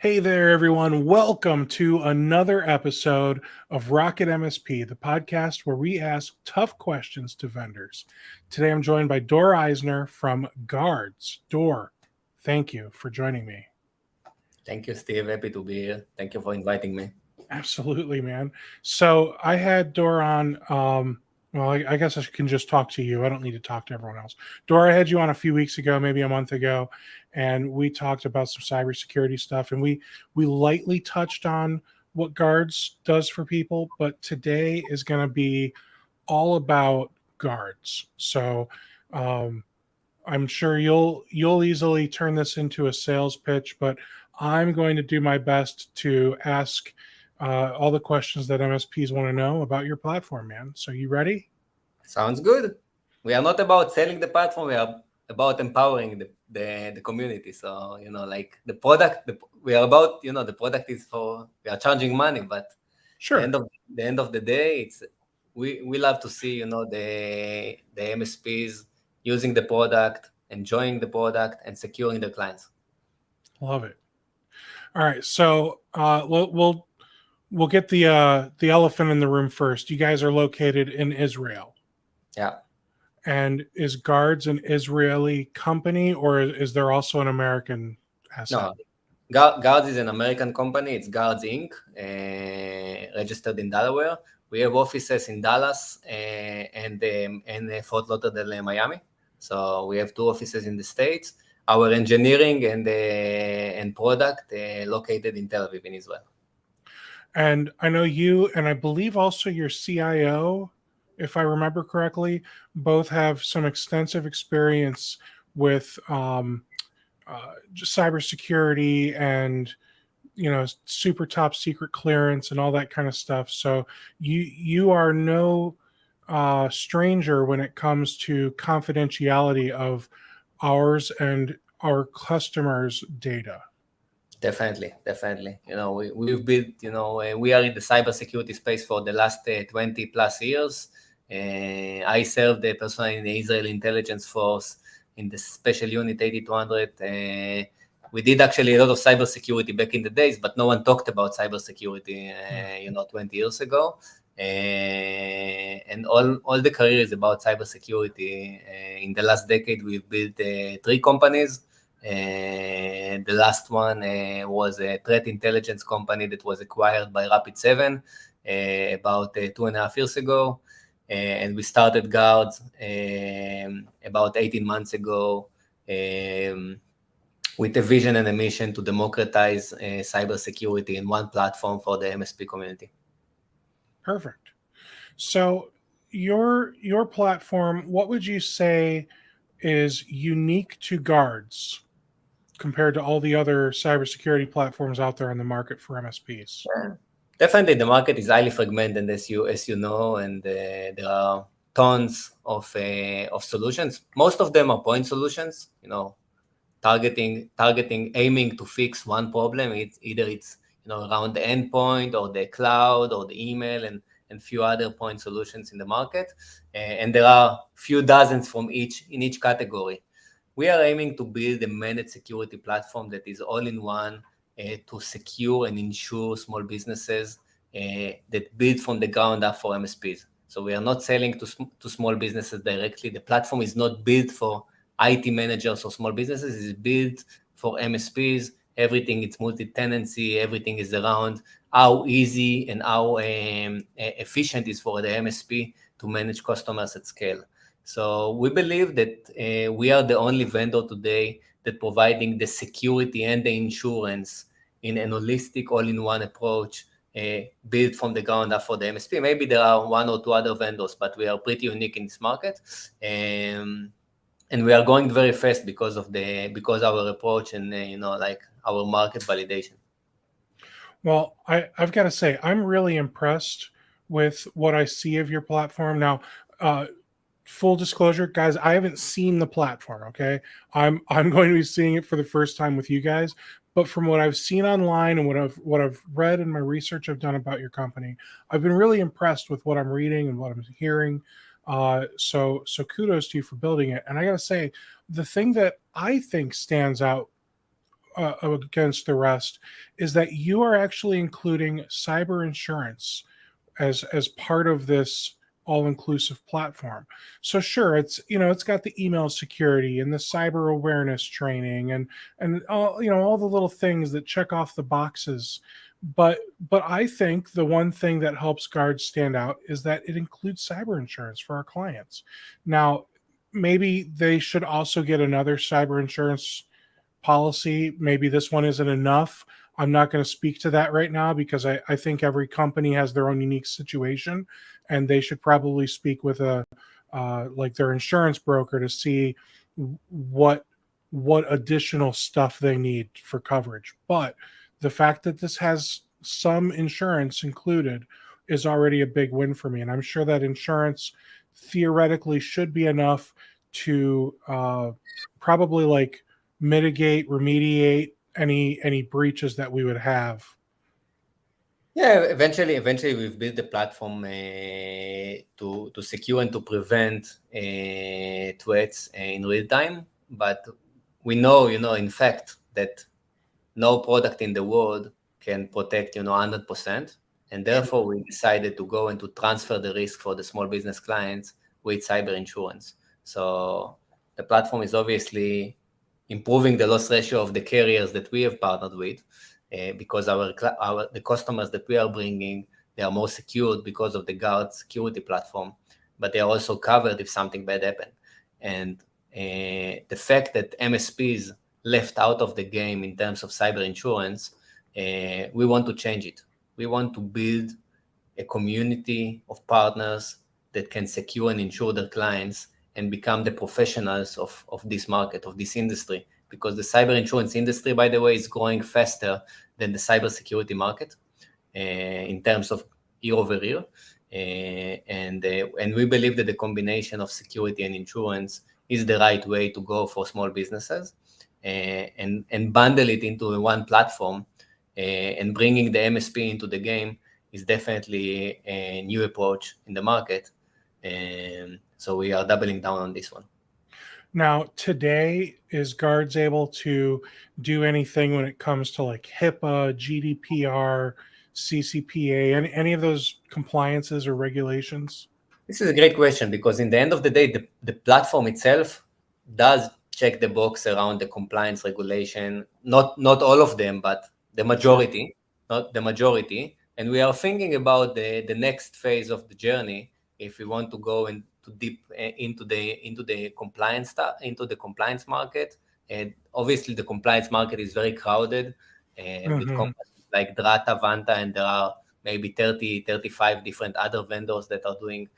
Hey there, everyone. Welcome to another episode of RocketMSP, the podcast where we ask tough questions to vendors. Today I'm joined by Dor Eisner from Guardz. Dor, thank you for joining me. Thank you, Steve. Happy to be here. Thank you for inviting me. Absolutely, man. So I had Dor on. I guess I can just talk to you. I don't need to talk to everyone else. Dor, I had you on a few weeks ago, maybe a month ago, and we talked about some cybersecurity stuff, and we lightly touched on what Guardz does for people. But today is going to be all about Guardz. So I'm sure you'll easily turn this into a sales pitch, but I'm going to do my best to ask all the questions that MSPs want to know about your platform, man. So you ready? Sounds good. We are not about selling the platform. We are about empowering the community. So, like the product, we are about, the product is for, we are charging money, but Sure. the end of the day, it's we love to see, the MSPs using the product, enjoying the product, and securing the clients. Love it. All right. So we'll get the elephant in the room first. You guys are located in Israel. Yeah. And is Guardz an Israeli company, or is there also an American asset? No, Guardz is an American company. It's Guardz Inc., registered in Delaware. We have offices in Dallas and Fort Lauderdale, Miami. So we have two offices in the States. Our engineering and product located in Tel Aviv in Israel. And I know you, and I believe also your CIO, if I remember correctly, both have some extensive experience with just cybersecurity and super top secret clearance and all that kind of stuff. So you are no stranger when it comes to confidentiality of ours and our customers' data. Definitely. We've built, we are in the cybersecurity space for the last 20 plus years. I served personally in the Israel Intelligence Force in the Special Unit 8200. We did actually a lot of cybersecurity back in the days, but no one talked about cybersecurity, 20 years ago. And all the career is about cybersecurity. In the last decade, we've built 3 companies. The last one was a threat intelligence company that was acquired by Rapid7 about 2.5 years ago. And we started Guardz about 18 months ago with a vision and a mission to democratize cybersecurity in one platform for the MSP community. Perfect. So your platform, what would you say is unique to Guardz compared to all the other cybersecurity platforms out there in the market for MSPs? Yeah. Definitely, the market is highly fragmented, as you know, and there are tons of solutions. Most of them are point solutions, aiming to fix one problem. It's around the endpoint or the cloud or the email and few other point solutions in the market. And there are few dozens in each category. We are aiming to build a managed security platform that is all in one to secure and ensure small businesses that build from the ground up for MSPs. So we are not selling to small businesses directly. The platform is not built for IT managers or small businesses. It's built for MSPs. Everything is multi-tenancy. Everything is around how easy and how efficient it is for the MSP to manage customers at scale. So we believe that we are the only vendor today that providing the security and the insurance in an holistic, all-in-one approach built from the ground up for the MSP. Maybe there are 1 or 2 other vendors, but we are pretty unique in this market. And we are going very fast because our approach and like our market validation. Well, I've got to say, I'm really impressed with what I see of your platform. Now, full disclosure, guys, I haven't seen the platform. Okay, I'm going to be seeing it for the first time with you guys. But from what I've seen online and what I've read in my research I've done about your company, I've been really impressed with what I'm reading and what I'm hearing. So kudos to you for building it. And I got to say, the thing that I think stands out against the rest is that you are actually including cyber insurance as part of this all-inclusive platform. So sure, it's got the email security and the cyber awareness training and all the little things that check off the boxes. But I think the one thing that helps Guardz stand out is that it includes cyber insurance for our clients. Now, maybe they should also get another cyber insurance policy. Maybe this one isn't enough. I'm not going to speak to that right now because I think every company has their own unique situation, and they should probably speak with like their insurance broker to see what additional stuff they need for coverage. But the fact that this has some insurance included is already a big win for me, and I'm sure that insurance theoretically should be enough to probably like mitigate, remediate any breaches that we would have. Yeah, eventually we've built the platform to secure and to prevent threats in real time. But we know, in fact, that no product in the world can protect, 100%. And therefore, we decided to go and to transfer the risk for the small business clients with cyber insurance. So the platform is obviously improving the loss ratio of the carriers that we have partnered with, because the customers that we are bringing, they are more secured because of the Guardz security platform, but they are also covered if something bad happened. And the fact that MSPs left out of the game in terms of cyber insurance, we want to change it. We want to build a community of partners that can secure and insure their clients and become the professionals of this market, of this industry. Because the cyber insurance industry, by the way, is growing faster than the cybersecurity market in terms of year over year. And we believe that the combination of security and insurance is the right way to go for small businesses, and bundle it into one platform, and bringing the MSP into the game is definitely a new approach in the market. So we are doubling down on this one. Now, today, is Guardz able to do anything when it comes to like HIPAA, GDPR, CCPA, any of those compliances or regulations? This is a great question, because in the end of the day, the platform itself does check the box around the compliance regulation. Not all of them, but the majority, not the majority. And we are thinking about the next phase of the journey, if we want to go into deep into the compliance into the compliance market. And obviously the compliance market is very crowded, with companies like Drata, Vanta, and there are maybe 35 different other vendors that are doing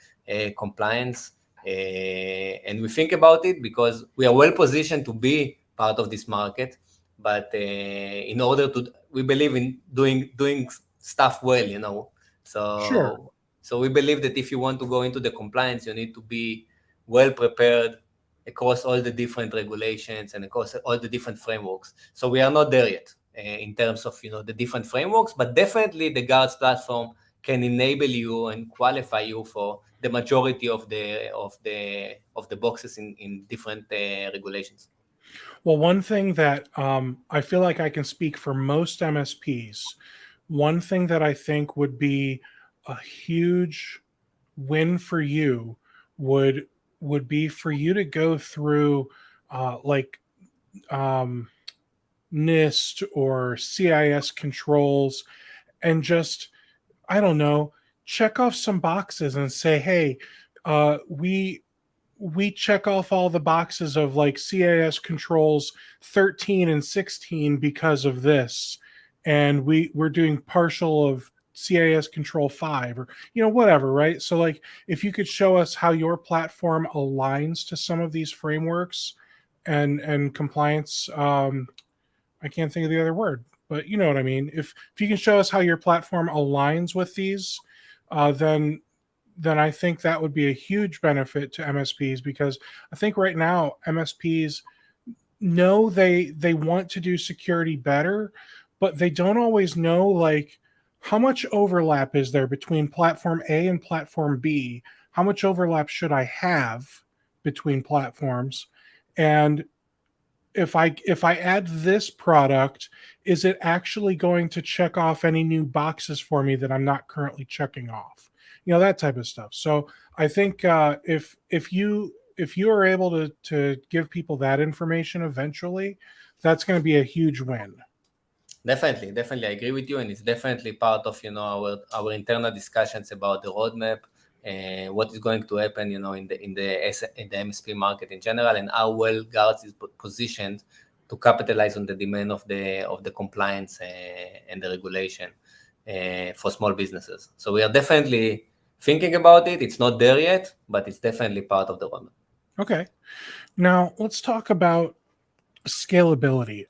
compliance. And we think about it because we are well positioned to be part of this market, but in order to, we believe in doing stuff well, so Sure. So we believe that if you want to go into the compliance, you need to be well prepared across all the different regulations and across all the different frameworks. So we are not there yet in terms of the different frameworks, but definitely the Guardz platform can enable you and qualify you for the majority of the boxes in different regulations. Well, one thing that I feel like I can speak for most MSPs, one thing that I think would be a huge win for you would be for you to go through like NIST or CIS controls and just, I don't know, check off some boxes and say, hey, we check off all the boxes of like CIS controls 13 and 16 because of this, and we're doing partial of CIS control 5 or whatever, right? So like if you could show us how your platform aligns to some of these frameworks and compliance, I can't think of the other word, but you know what I mean. If you can show us how your platform aligns with these, then I think that would be a huge benefit to MSPs, because I think right now MSPs know they want to do security better, but they don't always know like how much overlap is there between platform A and platform B? How much overlap should I have between platforms? And if I add this product, is it actually going to check off any new boxes for me that I'm not currently checking off? That type of stuff. So I think if you are able to give people that information eventually, that's going to be a huge win. Definitely, I agree with you, and it's definitely part of our internal discussions about the roadmap and what is going to happen, in the MSP market in general, and how well Guardz is positioned to capitalize on the demand of the compliance and the regulation for small businesses. So we are definitely thinking about it. It's not there yet, but it's definitely part of the roadmap. Okay, now let's talk about scalability.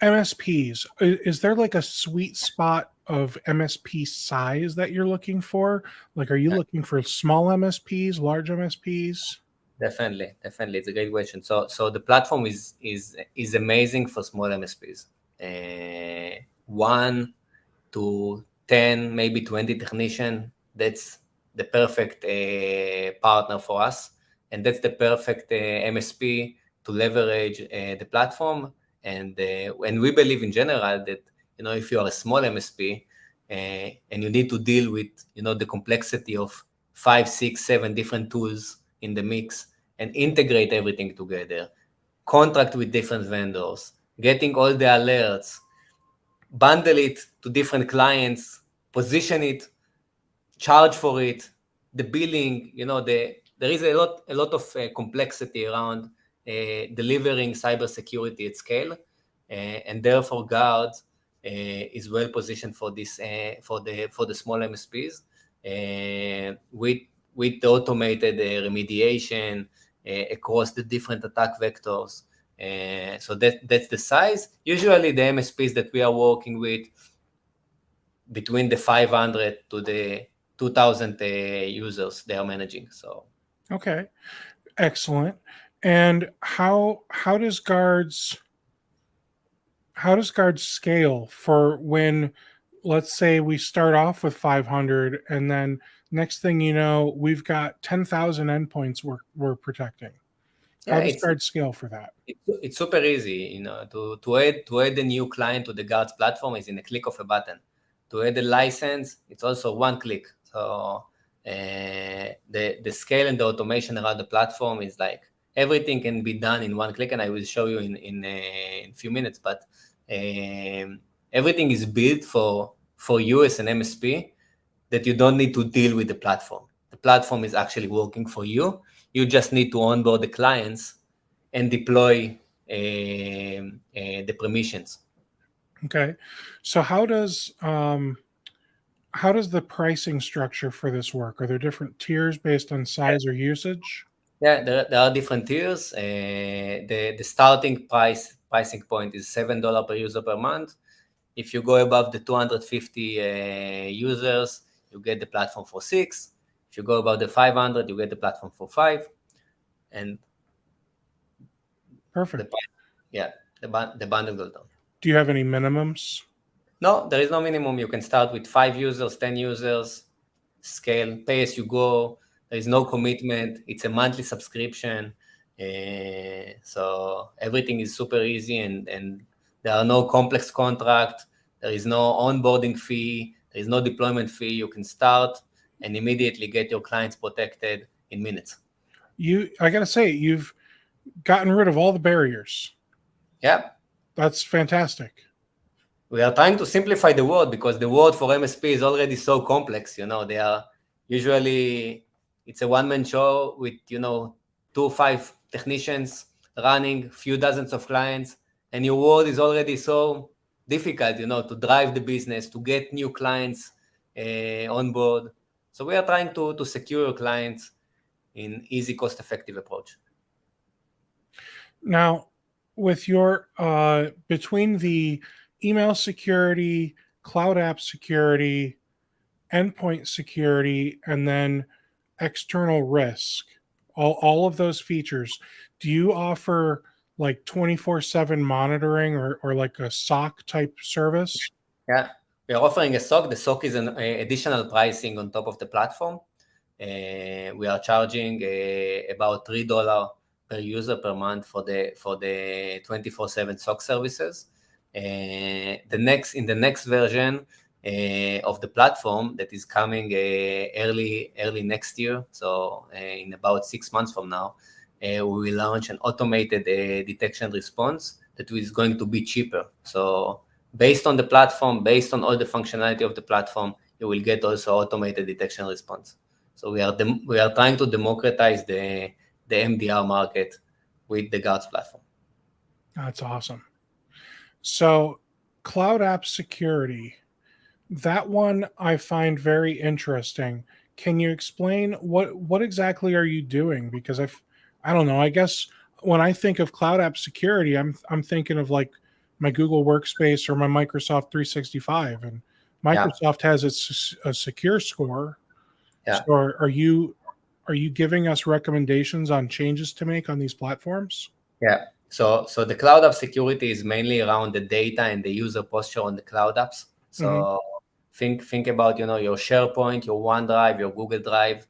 MSPs, is there like a sweet spot of MSP size that you're looking for? Like, are you looking for small MSPs, large MSPs? Definitely, it's a great question. So the platform is amazing for small MSPs. 1 to 10, maybe 20 technician. That's the perfect partner for us, and that's the perfect MSP to leverage the platform. And we believe in general that if you are a small MSP and you need to deal with the complexity of 5, 6, 7 different tools in the mix and integrate everything together, contract with different vendors, getting all the alerts, bundle it to different clients, position it, charge for it, the billing, there is a lot of complexity around delivering cybersecurity at scale, and therefore Guardz is well positioned for this for the small MSPs with the automated remediation across the different attack vectors. So that's the size. Usually the MSPs that we are working with between the 500 to the 2,000 users they are managing. So okay, excellent. And how does Guardz scale for when, let's say, we start off with 500 and then next thing you know we've got 10,000 endpoints we're protecting? How does Guardz scale for that? It's super easy, to add a new client to the Guardz platform is in a click of a button. To add a license, it's also one click. So the scale and the automation around the platform is like everything can be done in one click, and I will show you in a few minutes. But everything is built for you as an MSP, that you don't need to deal with the platform. The platform is actually working for you. You just need to onboard the clients and deploy the permissions. Okay, so how does the pricing structure for this work? Are there different tiers based on size or usage? Yeah, there are different tiers. The starting pricing point is $7 per user per month. If you go above the 250 users, you get the platform for $6. If you go above the 500, you get the platform for $5. And Perfect. The bundle goes down. Do you have any minimums? No, there is no minimum. You can start with 5 users, 10 users, scale, pay as you go. There is no commitment. It's a monthly subscription. So everything is super easy, and there are no complex contracts. There is no onboarding fee. There is no deployment fee. You can start and immediately get your clients protected in minutes. I got to say, you've gotten rid of all the barriers. Yeah. That's fantastic. We are trying to simplify the world because the world for MSP is already so complex. They are usually, it's a one-man show with, 2 or 5 technicians running a few dozens of clients, and your world is already so difficult, to drive the business, to get new clients on board. So we are trying to secure your clients in easy, cost-effective approach. Now, with your between the email security, cloud app security, endpoint security, and then external risk, all of those features, do you offer like 24/7 monitoring or like a SOC type service? Yeah, we are offering a SOC. The SOC is an additional pricing on top of the platform. We are charging about $3 per user per month for the 24/7 SOC services. In the next version of the platform that is coming early next year, so in about 6 months from now, we will launch an automated detection response that is going to be cheaper. So based on the platform, based on all the functionality of the platform, you will get also automated detection response. So we are trying to democratize the MDR market with the Guardz platform. That's awesome. So cloud app security, that one I find very interesting. Can you explain what exactly are you doing? Because I don't know. I guess when I think of cloud app security, I'm thinking of like my Google Workspace or my Microsoft 365, and Microsoft has a secure score. Yeah. So are you giving us recommendations on changes to make on these platforms? Yeah. So the cloud app security is mainly around the data and the user posture on the cloud apps. So think about, your SharePoint, your OneDrive, your Google Drive.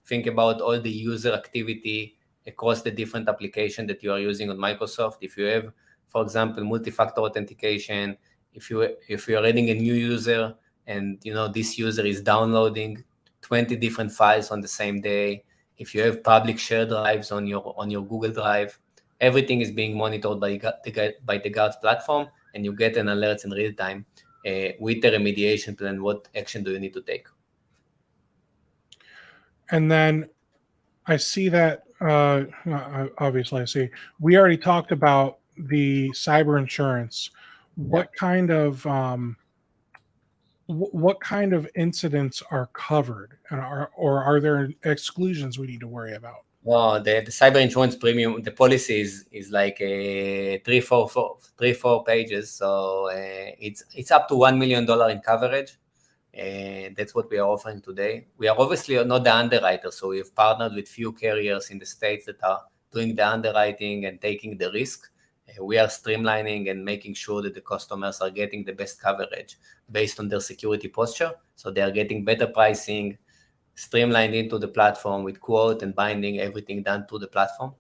Think about all the user activity across the different applications that you are using on Microsoft. If you have, for example, multi-factor authentication, if you are adding a new user and this user is downloading 20 different files on the same day, if you have public share drives on your Google Drive, everything is being monitored by the Guardz platform, and you get an alerts in real time with the remediation plan. What action do you need to take? And then I see that obviously I see we already talked about the cyber insurance. What kind of incidents are covered, and are there exclusions we need to worry about? Well, the cyber insurance premium, the policy is like three, four pages. So it's up to $1 million in coverage. That's what we are offering today. We are obviously not the underwriter, so we've partnered with few carriers in the States that are doing the underwriting and taking the risk. We are streamlining and making sure that the customers are getting the best coverage based on their security posture. So they are getting better pricing, streamlined into the platform with quote and binding, everything done through the platform.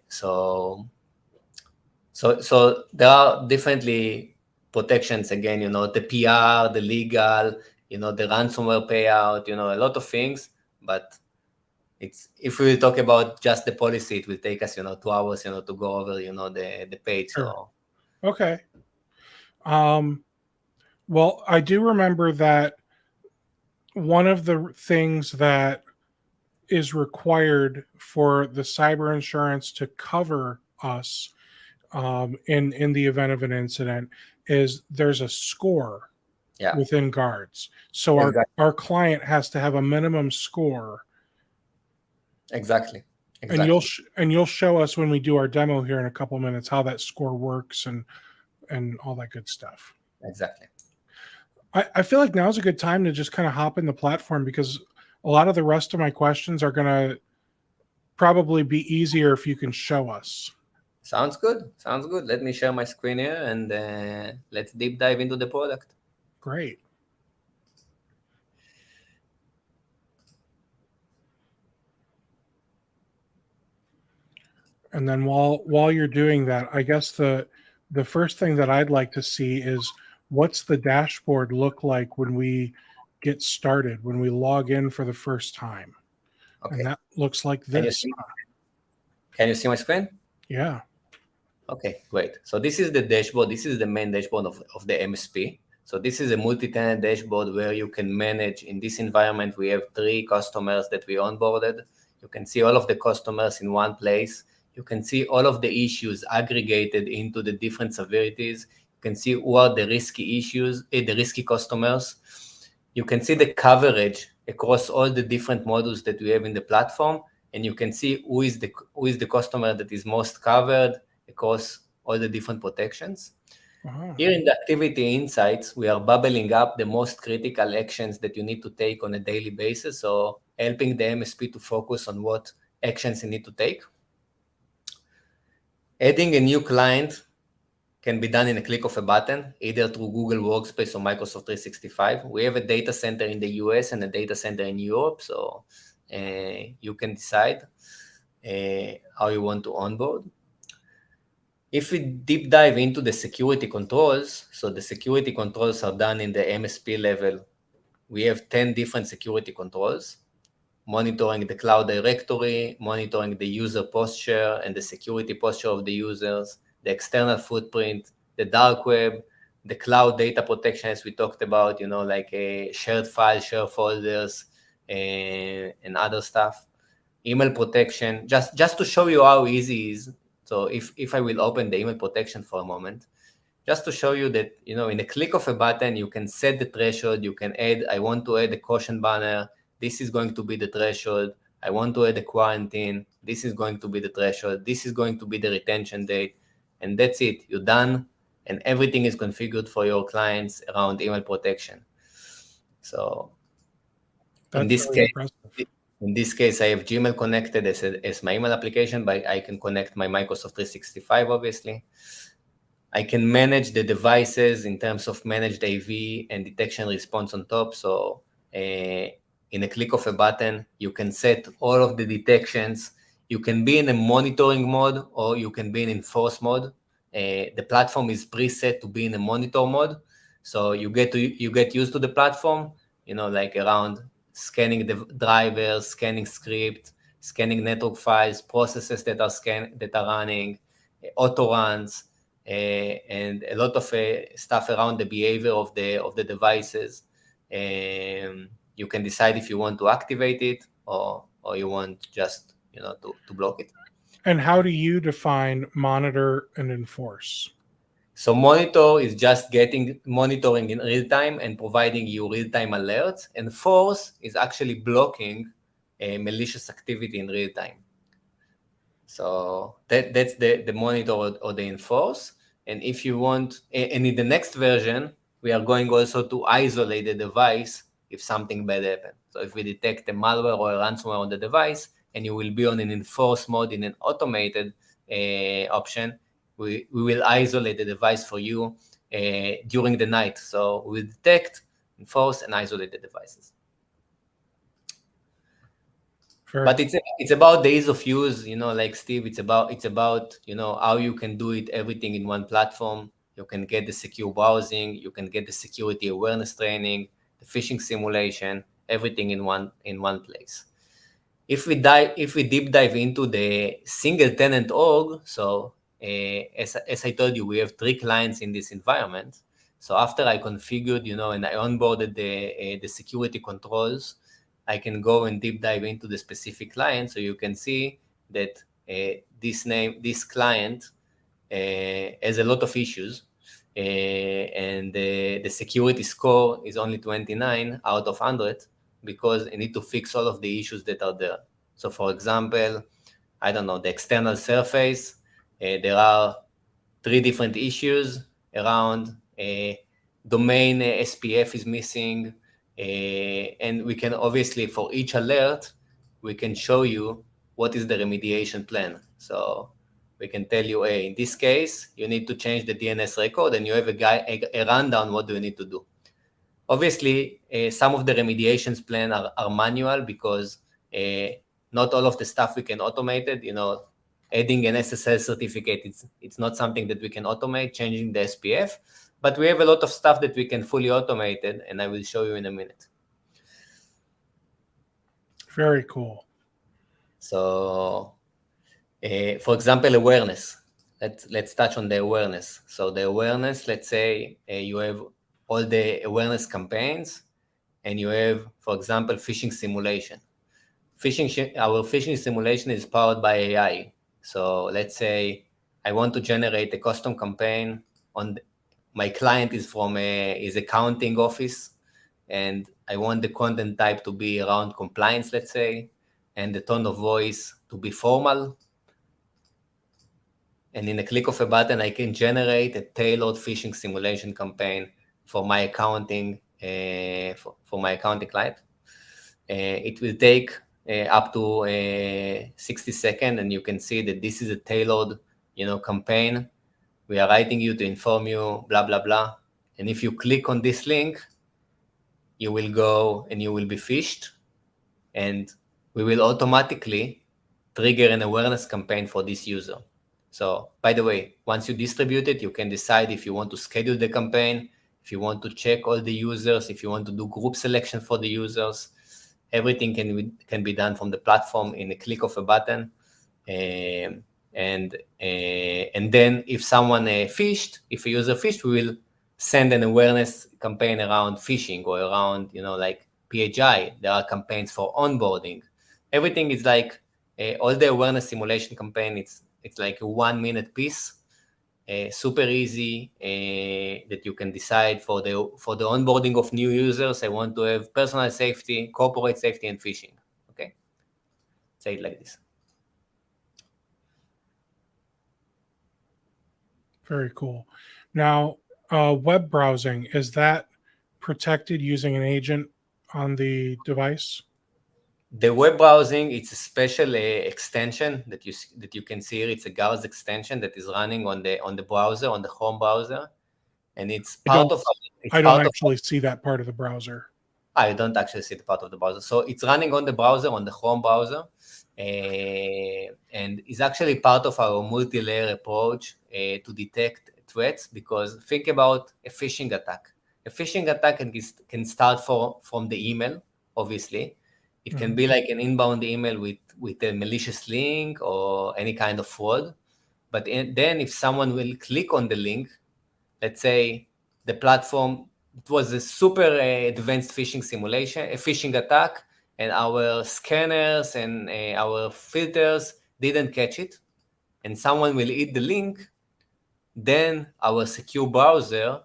So there are definitely protections, again, the PR, the legal, the ransomware payout, a lot of things. But if we talk about just the policy, it will take us 2 hours to go over the page. Sure. So okay. Well, I do remember that one of the things that is required for the cyber insurance to cover us in the event of an incident is there's a score within Guardz. So our client has to have a minimum score. Exactly. And you'll show us when we do our demo here in a couple of minutes how that score works and all that good stuff. Exactly. I feel like now's a good time to just kind of hop in the platform, because a lot of the rest of my questions are going to probably be easier if you can show us. Sounds good. Let me share my screen here and let's deep dive into the product. Great. And then while you're doing that, I guess the first thing that I'd like to see is, what's the dashboard look like when we get started, when we log in for the first time? Okay. And that looks like this. Can you see my screen? Yeah. Okay, great. So this is the dashboard. This is the main dashboard of the MSP. So this is a multi-tenant dashboard where you can manage. In this environment, we have 3 customers that we onboarded. You can see all of the customers in one place. You can see all of the issues aggregated into the different severities. You can see who are the risky issues, the risky customers. You can see the coverage across all the different modules that we have in the platform, and you can see who is the customer that is most covered across all the different protections. Uh-huh. Here in the activity insights, we are bubbling up the most critical actions that you need to take on a daily basis, so helping the MSP to focus on what actions you need to take. Adding a new client can be done in a click of a button, either through Google Workspace or Microsoft 365. We have a data center in the US and a data center in Europe, so you can decide. how you want to onboard. If we deep dive into the security controls, so the security controls are done in the MSP level. We have 10 different security controls, monitoring the cloud directory, monitoring the user posture and the security posture of the users, the external footprint, the dark web, the cloud data protection, as we talked about, like shared files, shared folders, and other stuff. Email protection, just to show you how easy it is. So if I will open the email protection for a moment, just to show you that, in a click of a button, you can set the threshold. You can add, I want to add a caution banner. This is going to be the threshold. I want to add a quarantine. This is going to be the threshold. This is going to be the retention date. And that's it. You're done. And everything is configured for your clients around email protection. So in this case, I have Gmail connected as my email application, but I can connect my Microsoft 365, obviously. I can manage the devices in terms of managed AV and detection response on top. So in a click of a button, you can set all of the detections. You can be in a monitoring mode or you can be in enforce mode. The platform is preset to be in a monitor mode. So you get used to the platform, like around scanning the drivers, scanning script, scanning network files, processes that are running, auto runs, and a lot of stuff around the behavior of the devices. You can decide if you want to activate it or you want just to block it. And how do you define monitor and enforce? So monitor is just monitoring in real time and providing you real-time alerts. Enforce is actually blocking malicious activity in real time. So that's the monitor or the enforce. And if you want, and in the next version, we are going also to isolate the device if something bad happens. So if we detect a malware or a ransomware on the device, and you will be on an enforce mode in an automated option, we will isolate the device for you during the night. So we detect, enforce, and isolate the devices. But it's about the ease of use, like Steve, it's about how you can do it, everything in one platform. You can get the secure browsing, you can get the security awareness training, the phishing simulation, everything in one place. If we deep dive into the single tenant org, so as I told you, we have 3 clients in this environment. So after I configured, and I onboarded the security controls, I can go and deep dive into the specific client. So you can see that this client has a lot of issues, and the security score is only 29 out of 100 because I need to fix all of the issues that are there. So for example, I don't know, the external surface, there are 3 different issues around domain SPF is missing, and we can obviously, for each alert, we can show you what is the remediation plan. So we can tell you, hey, in this case, you need to change the DNS record, and you have a rundown, what do you need to do? Obviously, some of the remediations plan are manual because not all of the stuff we can automate it. Adding an SSL certificate, it's not something that we can automate, changing the SPF, but we have a lot of stuff that we can fully automate it, and I will show you in a minute. Very cool. So, for example, awareness. Let's touch on the awareness. So the awareness, let's say you have all the awareness campaigns, and you have, for example, phishing simulation. Our phishing simulation is powered by AI. So let's say I want to generate a custom campaign my client is from is accounting office, and I want the content type to be around compliance, let's say, and the tone of voice to be formal. And in a click of a button, I can generate a tailored phishing simulation campaign for my accounting for my accounting client. It will take up to 60 seconds, and you can see that this is a tailored, campaign. We are writing you to inform you, blah, blah, blah. And if you click on this link, you will go and you will be phished, and we will automatically trigger an awareness campaign for this user. So by the way, once you distribute it, you can decide if you want to schedule the campaign, if you want to check all the users, if you want to do group selection for the users. Everything can be done from the platform in a click of a button. And then if someone phished, if a user phished, we will send an awareness campaign around phishing or around, like PHI. There are campaigns for onboarding. Everything is like all the awareness simulation campaign. It's like a 1 minute piece, super easy, that you can decide for the onboarding of new users. I want to have personal safety, corporate safety, and phishing. Okay, say it like this. Very cool. Now, web browsing, is that protected using an agent on the device? The web browsing, it's a special extension that you can see here. It's a Guardz extension that is running on the browser, on the Chrome browser, and it's part of. I don't actually see that part of the browser. I don't actually see the part of the browser. So it's running on the browser, on the Chrome browser, and is actually part of our multi-layer approach to detect threats. Because think about a phishing attack. A phishing attack can start from the email, obviously. It can be like an inbound email with a malicious link or any kind of fraud. But then if someone will click on the link, let's say the platform, it was a super advanced phishing simulation, a phishing attack, and our scanners and our filters didn't catch it, and someone will hit the link, then our secure browser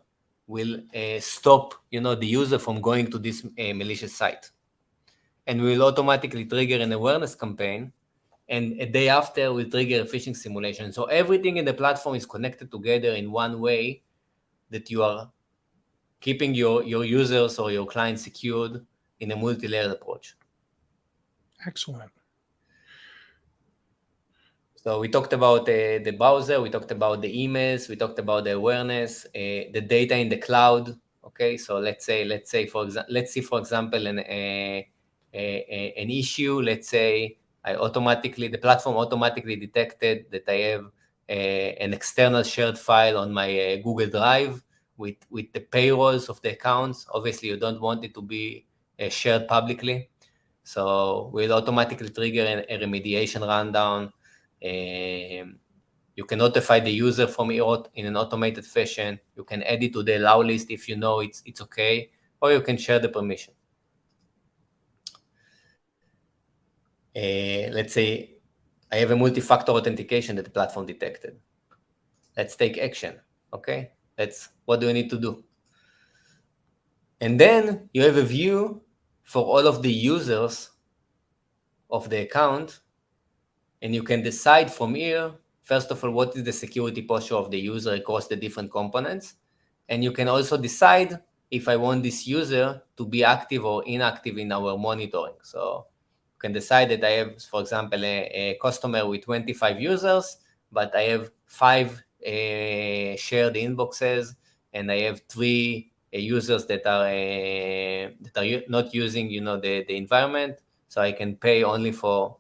will stop, the user from going to this malicious site. And we will automatically trigger an awareness campaign, and a day after we'll trigger a phishing simulation. So everything in the platform is connected together in one way that you are keeping your users or your clients secured in a multi-layered approach. Excellent. So we talked about the browser, we talked about the emails, we talked about the awareness, the data in the cloud. Okay, so let's see for example an issue. Let's say the platform automatically detected that I have an external shared file on my Google Drive with the payrolls of the accounts. Obviously, you don't want it to be shared publicly, so we'll automatically trigger a remediation rundown. You can notify the user from it in an automated fashion. You can add it to the allow list if you know it's okay, or you can share the permission. Let's say I have a multi-factor authentication that the platform detected. Let's take action. Okay, what do we need to do? And then you have a view for all of the users of the account, and you can decide from here, first of all, what is the security posture of the user across the different components. And you can also decide if I want this user to be active or inactive in our monitoring. So you can decide that I have, for example, a customer with 25 users, but I have 5 shared inboxes, and I have 3 users that are not using, the environment. So I can pay only for,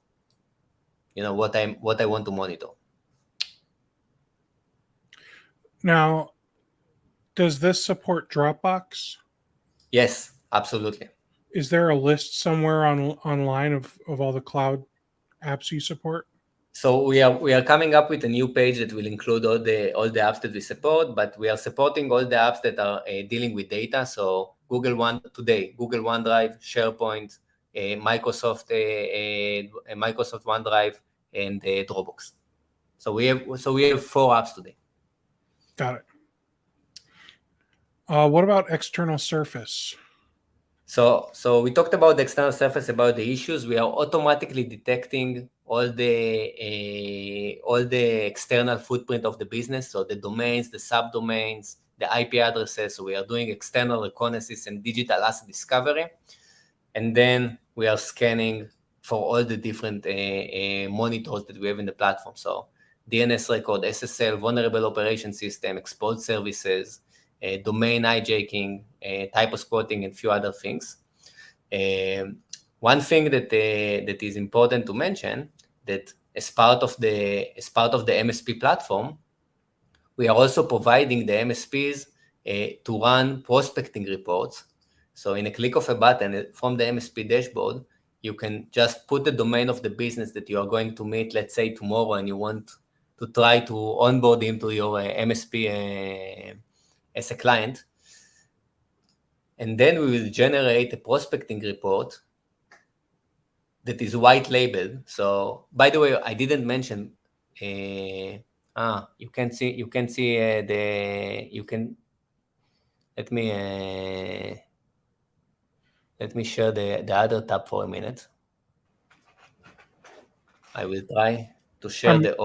what I want to monitor. Now, does this support Dropbox? Yes, absolutely. Is there a list somewhere online of all the cloud apps you support? So we are coming up with a new page that will include all the apps that we support, but we are supporting all the apps that are dealing with data. So Google OneDrive, SharePoint, Microsoft OneDrive, and Dropbox. So we have 4 apps today. Got it. What about external surface? So we talked about the external surface, about the issues. We are automatically detecting all the external footprint of the business. So the domains, the subdomains, the IP addresses. So we are doing external reconnaissance and digital asset discovery. And then we are scanning for all the different monitors that we have in the platform. So DNS record, SSL, vulnerable operation system, exposed services, domain hijacking, typo squatting, and a few other things. One thing that is important to mention, that as part of the MSP platform, we are also providing the MSPs to run prospecting reports. So in a click of a button from the MSP dashboard, you can just put the domain of the business that you are going to meet, let's say tomorrow, and you want to try to onboard him to your MSP as a client. And then we will generate a prospecting report that is white labeled. So by the way, I didn't mention, you can see let me share the other tab for a minute. I will try to share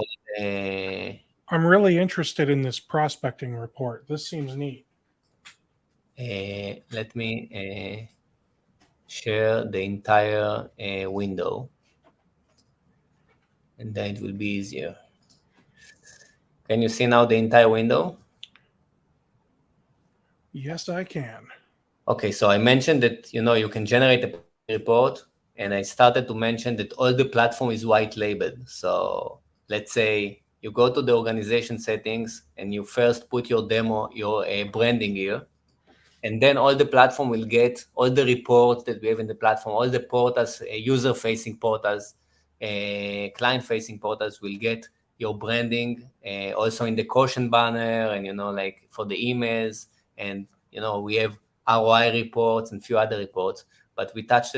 I'm really interested in this prospecting report. This seems neat. Let me share the entire window, and then it will be easier. Can you see now the entire window? Yes, I can. Okay, so I mentioned that, you can generate a report, and I started to mention that all the platform is white labeled. So let's say you go to the organization settings and you first put your demo, your branding here, and then all the platform will get all the reports that we have in the platform, all the portals, user-facing portals, client-facing portals will get your branding, also in the caution banner, and like for the emails, and we have ROI reports and few other reports. But we touched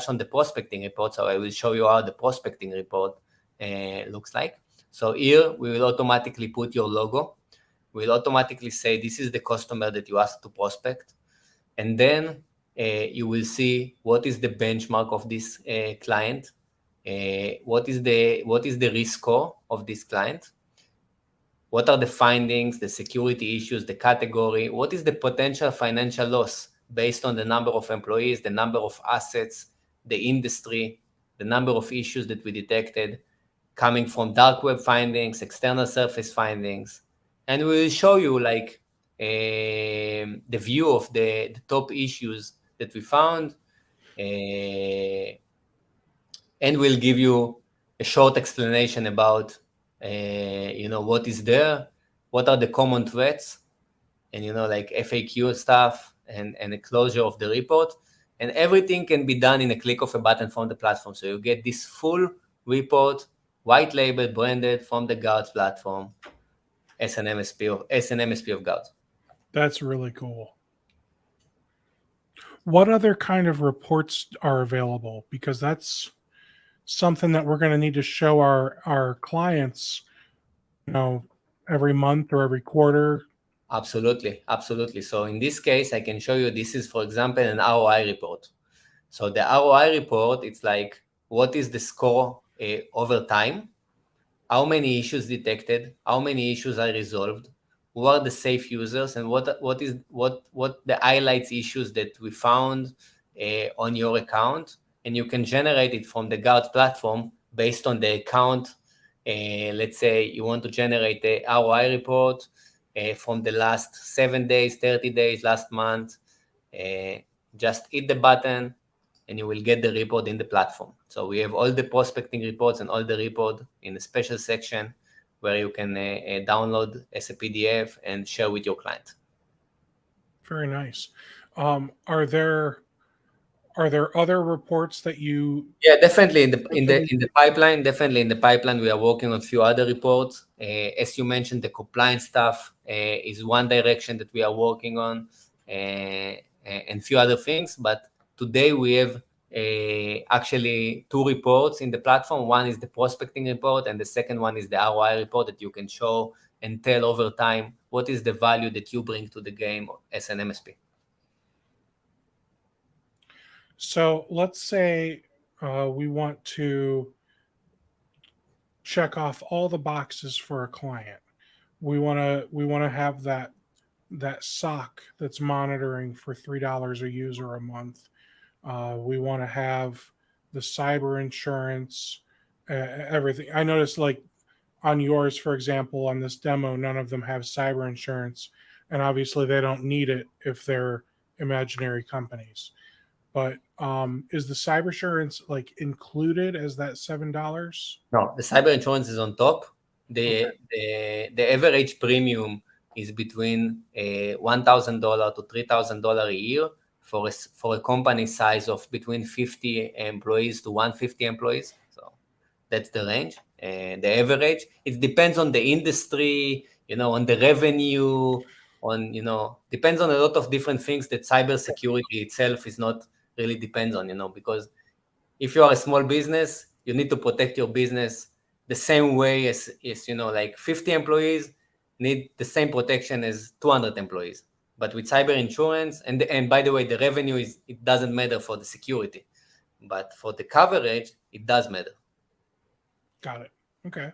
on the prospecting report, so I will show you how the prospecting report looks like. So here we will automatically put your logo. We'll automatically say this is the customer that you asked to prospect, and then you will see what is the benchmark of this client, what is the risk score of this client, what are the findings, the security issues, the category, what is the potential financial loss based on the number of employees, the number of assets, the industry, the number of issues that we detected coming from dark web findings, external surface findings. And we will show you like the view of the top issues that we found, and we'll give you a short explanation about what is there, what are the common threats, and like FAQ stuff, and a closure of the report. And everything can be done in a click of a button from the platform. So you get this full report, white label, branded from the Guardz platform as an MSP of Guardz. That's really cool. What other kind of reports are available? Because that's something that we're going to need to show our clients, every month or every quarter. Absolutely. So in this case, I can show you, this is, for example, an ROI report. So the ROI report, it's like, what is the score over time? How many issues detected? How many issues are resolved? Who are the safe users? And what the highlights issues that we found on your account? And you can generate it from the Guardz platform based on the account. Let's say you want to generate the ROI report from the last 7 days, 30 days, last month. Just hit the button and you will get the report in the platform. So we have all the prospecting reports and all the report in a special section where you can download as a PDF and share with your client. Very nice. Are there other reports that you? Yeah, definitely in the pipeline. Definitely in the pipeline, we are working on a few other reports. As you mentioned, the compliance stuff is one direction that we are working on, and a few other things. But today we have actually two reports in the platform. One is the prospecting report, and the second one is the ROI report that you can show and tell over time what is the value that you bring to the game as an MSP. So let's say we want to check off all the boxes for a client. We want to have that SOC that's monitoring for $3 a user a month. We want to have the cyber insurance, everything. I noticed, like on yours, for example, on this demo, none of them have cyber insurance, and obviously they don't need it if they're imaginary companies. but is the cyber insurance like included as that $7? No, the cyber insurance is on top. The average premium is between $1,000 to $3,000 a year for a company size of between 50 employees to 150 employees. So that's the range. The average. It depends on the industry, on the revenue, depends on a lot of different things that cybersecurity itself is not really depends on, because if you are a small business, you need to protect your business the same way as like 50 employees need the same protection as 200 employees. But with cyber insurance, and by the way, the revenue it doesn't matter for the security, but for the coverage, it does matter. Got it. Okay.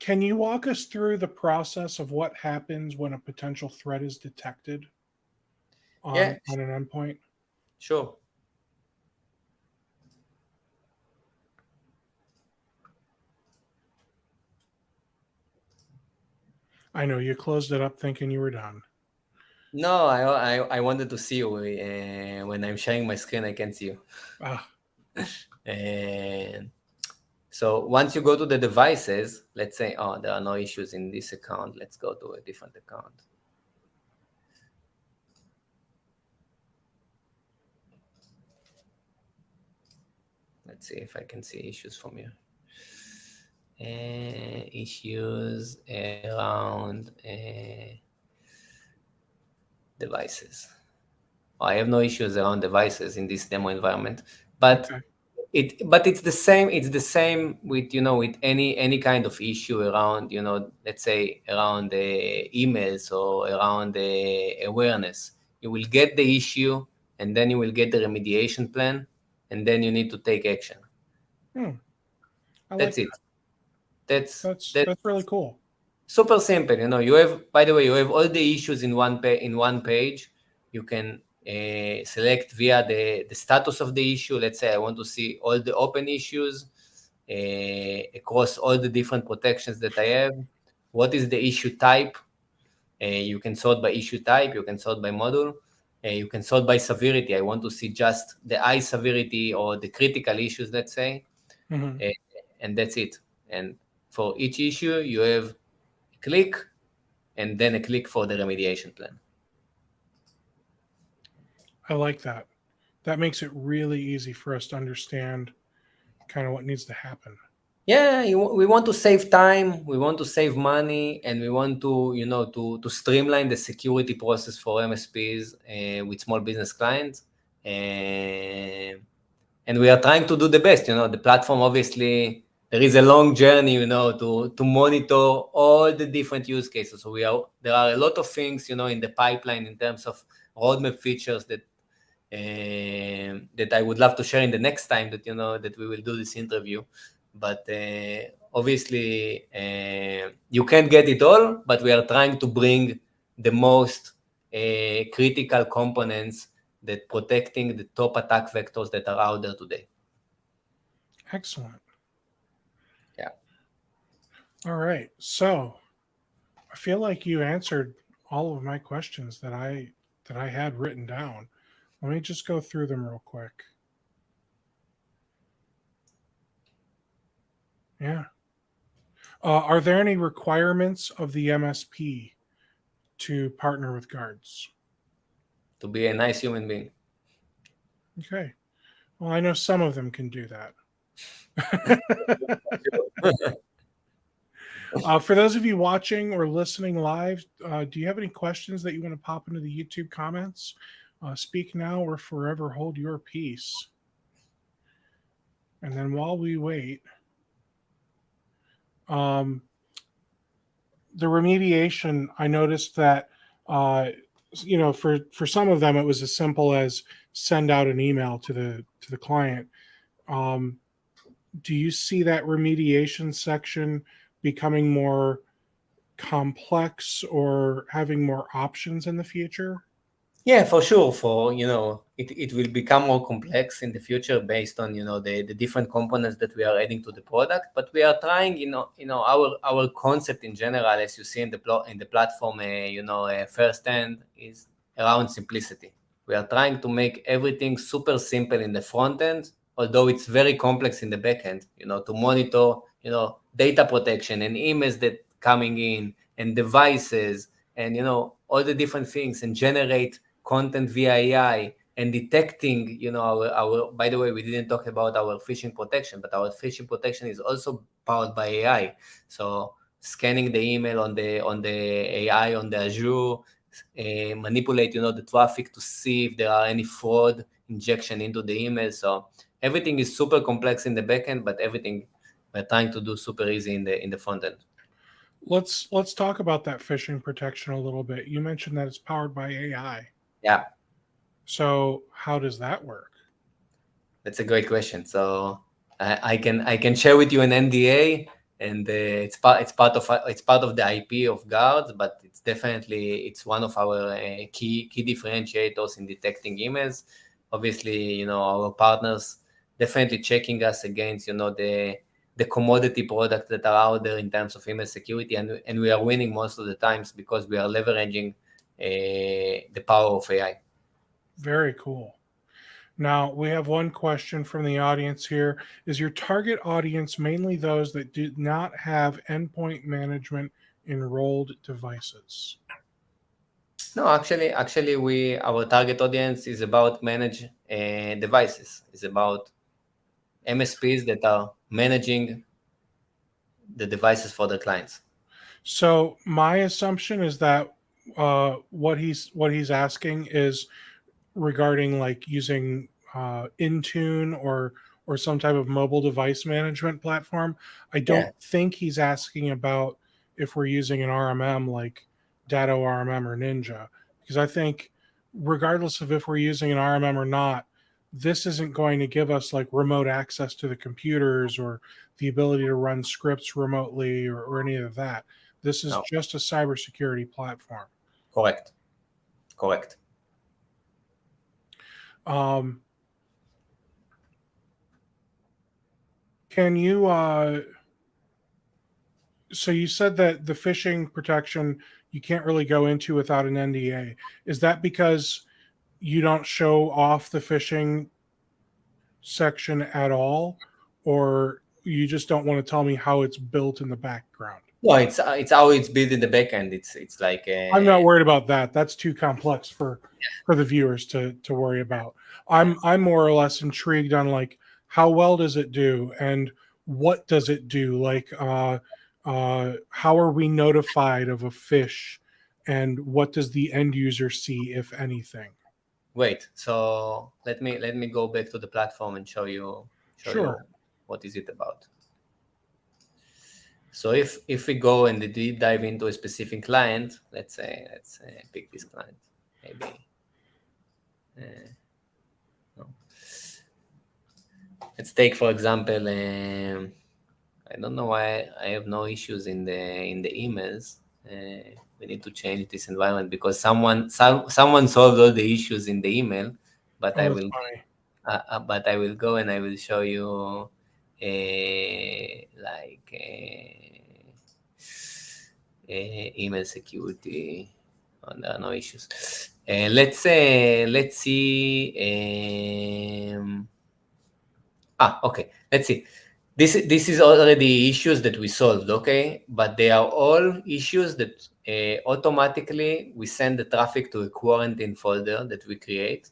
Can you walk us through the process of what happens when a potential threat is detected on an endpoint? Sure. I know you closed it up thinking you were done. No, I wanted to see you. When I'm sharing my screen, I can't see you. And so once you go to the devices, let's say, there are no issues in this account. Let's go to a different account. Let's see if I can see issues from here. Issues around devices. I have no issues around devices in this demo environment, but okay. It's the same. It's the same with with any kind of issue around let's say around the emails or around the awareness. You will get the issue, and then you will get the remediation plan, and then you need to take action. That's it. That's really cool. Super simple. You have, by the way, you have all the issues in one page. You can select via the status of the issue. Let's say I want to see all the open issues across all the different protections that I have. What is the issue type? You can sort by issue type. You can sort by module. You can sort by severity. I want to see just the high severity or the critical issues, let's say. And that's it. And for each issue, you have a click and then a click for the remediation plan. I like that. That makes it really easy for us to understand kind of what needs to happen. Yeah, we want to save time, we want to save money, and we want to to streamline the security process for MSPs with small business clients. And we are trying to do the best. The platform, obviously, there is a long journey, to monitor all the different use cases. So there are a lot of things, in the pipeline in terms of roadmap features that I would love to share in the next time that that we will do this interview. But obviously, you can't get it all. But we are trying to bring the most critical components that protecting the top attack vectors that are out there today. Excellent. Yeah. All right. So I feel like you answered all of my questions that I had written down. Let me just go through them real quick. Yeah. Are there any requirements of the MSP to partner with Guardz? To be a nice human being. Okay. Well, I know some of them can do that. For those of you watching or listening live, do you have any questions that you want to pop into the YouTube comments? Speak now or forever hold your peace. And then while we wait, the remediation, I noticed that, for some of them, it was as simple as send out an email to the client. Do you see that remediation section becoming more complex or having more options in the future? Yeah, for sure. It will become more complex in the future based on the different components that we are adding to the product. But we are trying, our concept in general, as you see in the platform, firsthand is around simplicity. We are trying to make everything super simple in the front end, although it's very complex in the back end, to monitor, data protection and emails that coming in and devices and, all the different things, and generate content via AI and detecting, our, by the way, we didn't talk about our phishing protection, but our phishing protection is also powered by AI. So scanning the email on the AI on the Azure, manipulate, the traffic to see if there are any fraud injection into the email. So everything is super complex in the backend, but everything we're trying to do super easy in the front end. Let's talk about that phishing protection a little bit. You mentioned that it's powered by AI. Yeah. So how does that work? That's a great question. So I can share with you an NDA, and it's part of the IP of Guardz, but it's one of our key differentiators in detecting emails. Obviously, our partners definitely checking us against the commodity products that are out there in terms of email security, and we are winning most of the times because we are leveraging the power of AI. Very cool. Now, we have one question from the audience here. Is your target audience mainly those that do not have endpoint management enrolled devices? No, actually, our target audience is about managed devices. It's about MSPs that are managing the devices for their clients. So my assumption is that what he's asking is regarding like using Intune or some type of mobile device management platform. I don't think he's asking about if we're using an RMM like Datto RMM or Ninja, because I think regardless of if we're using an RMM or not, this isn't going to give us like remote access to the computers or the ability to run scripts remotely or any of that. This is just a cybersecurity platform. Correct. Can you so you said that the phishing protection you can't really go into without an NDA. Is that because you don't show off the phishing section at all, or you just don't want to tell me how it's built in the background? No, it's how it's built in the backend. It's like I'm not worried about that. That's too complex for the viewers to worry about. I'm more or less intrigued on like how well does it do and what does it do? Like how are we notified of a phish, and what does the end user see, if anything? Wait, so let me go back to the platform and show you what is it about. So if we go and deep dive into a specific client, let's pick this client, maybe. No. Let's take, for example, I don't know why I have no issues in the emails. We need to change this environment because someone solved all the issues in the email, but I will go and I will show you email security. Oh, there are no issues. Let's see. Okay. Let's see. This is already issues that we solved, okay? But they are all issues that automatically we send the traffic to a quarantine folder that we create,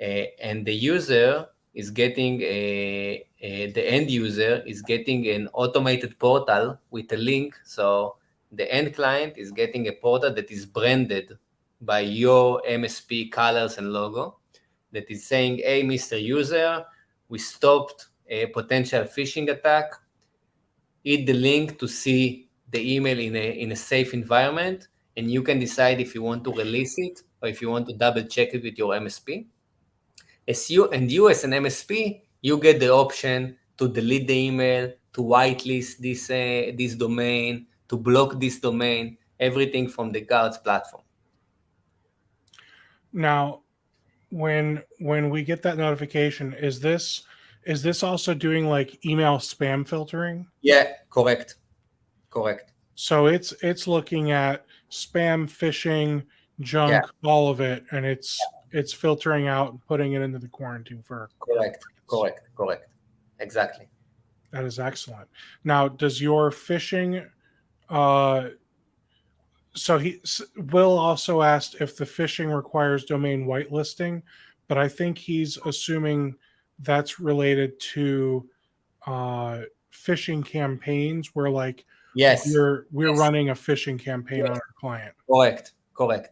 and the user is getting the end user is getting an automated portal with a link. So the end client is getting a portal that is branded by your MSP colors and logo that is saying, "Hey, Mr. User, we stopped a potential phishing attack. Hit the link to see the email in a safe environment, and you can decide if you want to release it or if you want to double check it with your MSP. As you as an MSP, you get the option to delete the email, to whitelist this domain, to block this domain, everything from the Guardz platform." Now, when we get that notification, is this also doing like email spam filtering? Yeah, correct. So it's looking at spam, phishing, junk, all of it, and it's filtering out and putting it into the quarantine for. Correct. Exactly. That is excellent. Now, does your phishing? So Will also asked if the phishing requires domain whitelisting, but I think he's assuming that's related to phishing campaigns, where like we're running a phishing campaign on our client. Correct.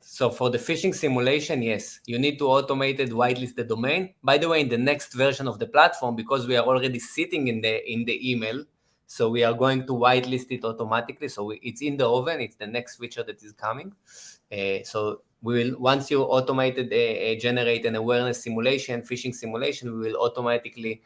So for the phishing simulation, yes, you need to automate it, whitelist the domain. By the way, in the next version of the platform, because we are already sitting in the email, so we are going to whitelist it automatically. So it's in the oven. It's the next feature that is coming. So we will, once you automated generate an awareness simulation, phishing simulation, we will automatically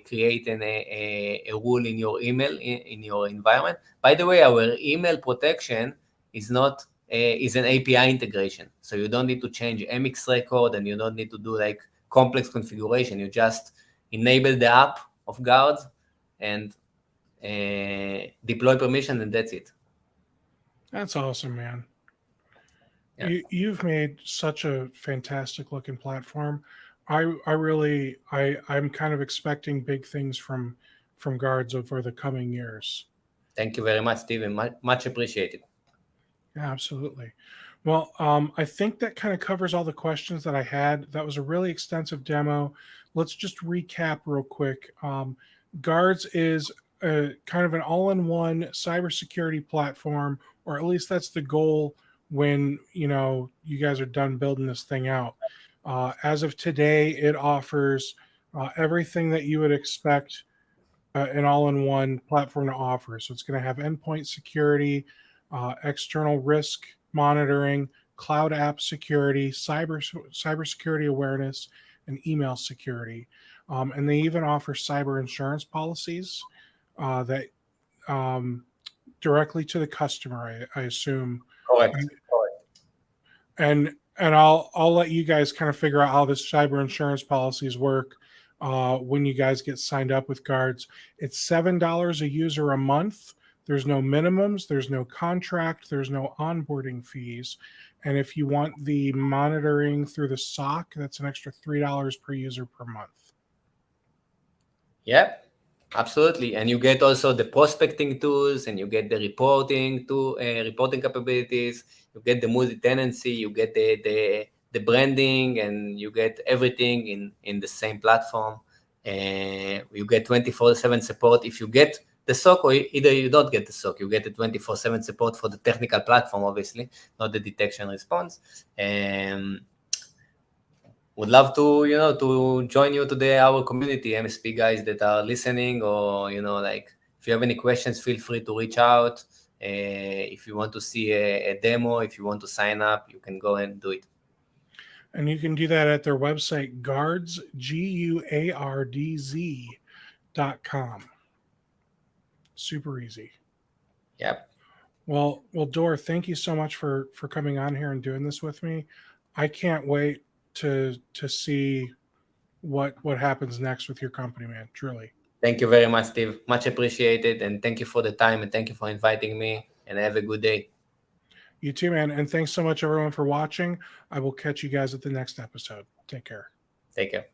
create a rule in your email in your environment. By the way, our email protection is not is an API integration, so you don't need to change MX record and you don't need to do like complex configuration. You just enable the app of Guardz and deploy permission, and that's it. That's awesome, man. Yeah. You've made such a fantastic looking platform. I'm kind of expecting big things from Guardz over the coming years. Thank you very much, Steven. Much appreciated. Yeah, absolutely. Well, I think that kind of covers all the questions that I had. That was a really extensive demo. Let's just recap real quick. Guardz is kind of an all-in-one cybersecurity platform, or at least that's the goal when you guys are done building this thing out. As of today, it offers everything that you would expect an all-in-one platform to offer. So it's going to have endpoint security, external risk monitoring, cloud app security, cybersecurity awareness, and email security. And they even offer cyber insurance policies that directly to the customer, I assume. Correct. And I'll let you guys kind of figure out how this cyber insurance policies work when you guys get signed up with Guardz. It's $7 a user a month. There's no minimums, there's no contract, there's no onboarding fees. And if you want the monitoring through the SOC, that's an extra $3 per user per month. Yep, absolutely. And you get also the prospecting tools, and you get the reporting capabilities, you get the multi-tenancy, you get the branding, and you get everything in the same platform. You get 24/7 support if you get the SOC, or either you don't get the SOC, you get the 24/7 support for the technical platform, obviously, not the detection response. Would love to join you today, our community, MSP guys that are listening, or like if you have any questions, feel free to reach out. If you want to see a demo, if you want to sign up, you can go and do it. And you can do that at their website, Guardz, GUARDZ.com. Super easy. Yep. Well, Dor, thank you so much for coming on here and doing this with me. I can't wait to see what happens next with your company, man. Truly. Thank you very much, Steve. Much appreciated, and thank you for the time, and thank you for inviting me, and have a good day. You too, man. And thanks so much, everyone, for watching. I will catch you guys at the next episode. Take care. Take care.